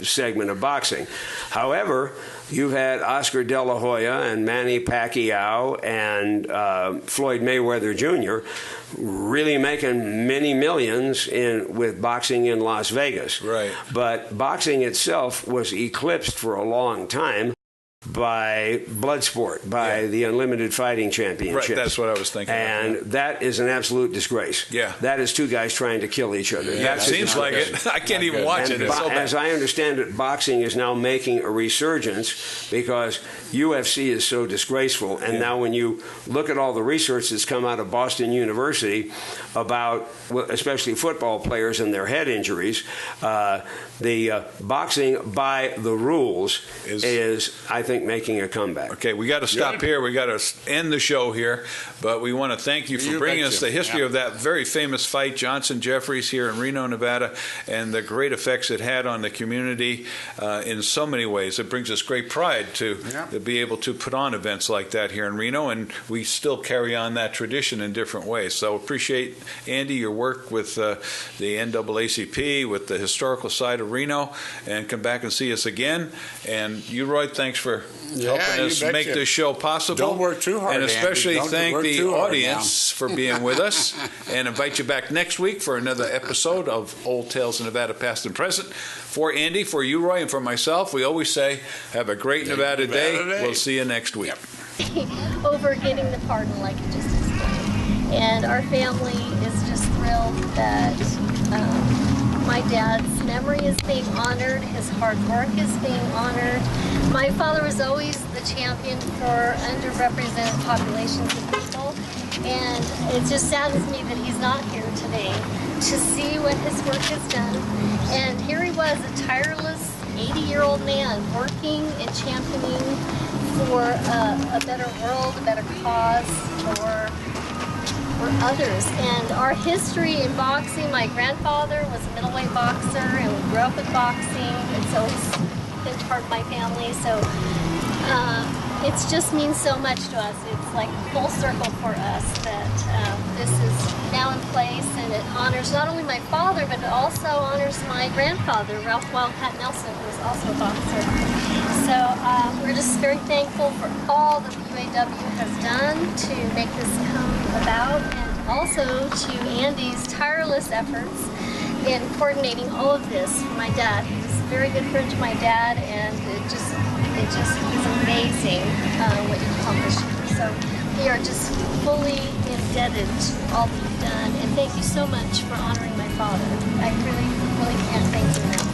segment of boxing. However, you've had Oscar De La Hoya and Manny Pacquiao and Floyd Mayweather Jr. really making many millions with boxing in Las Vegas. Right. But boxing itself was eclipsed for a long time by Bloodsport, by the Unlimited Fighting Championships. Right, that's what I was thinking. And that is an absolute disgrace. Yeah. That is 2 guys trying to kill each other. Yeah, it seems like it. I can't even watch it. It's so bad. As I understand it, boxing is now making a resurgence because UFC is so disgraceful. And now when you look at all the research that's come out of Boston University about, especially football players and their head injuries, the boxing by the rules is, I think, making a comeback. Okay, we got to stop here. We got to end the show here, but we want to thank you for bringing us the history of that very famous fight, Johnson Jeffries, here in Reno, Nevada, and the great effects it had on the community in so many ways. It brings us great pride to be able to put on events like that here in Reno, and we still carry on that tradition in different ways. So appreciate, Andy, your work with the NAACP, with the historical side of Reno, and come back and see us again. And you, Roy, thanks for helping us make this show possible. Don't work too hard, and especially Andy. thank the audience now. for being with us, and invite you back next week for another episode of Old Tales of Nevada, Past and Present. For Andy, for you, Roy, and for myself, we always say, have a great Nevada day. We'll see you next week. Over getting the pardon, like you just explained. And our family is just thrilled that my dad's memory is being honored, his hard work is being honored. My father was always the champion for underrepresented populations of people, and it just saddens me that he's not here today to see what his work has done. And here he was, a tireless 80-year-old man working and championing for a better world, a better cause, for others. And our history in boxing, my grandfather was a middleweight boxer, and we grew up with boxing. It's always been part of my family, so it just means so much to us. It's like full circle for us that this is now in place, and it honors not only my father, but it also honors my grandfather, Ralph Wildcat Nelson, who was also a boxer. So we're just very thankful for all that the UAW has done to make this come about, and also to Andy's tireless efforts in coordinating all of this for my dad. He was a very good friend to my dad, and it just is amazing what you accomplished here. So we are just fully in indebted to all that you've done, and thank you so much for honoring my father. I really, really can't thank you enough.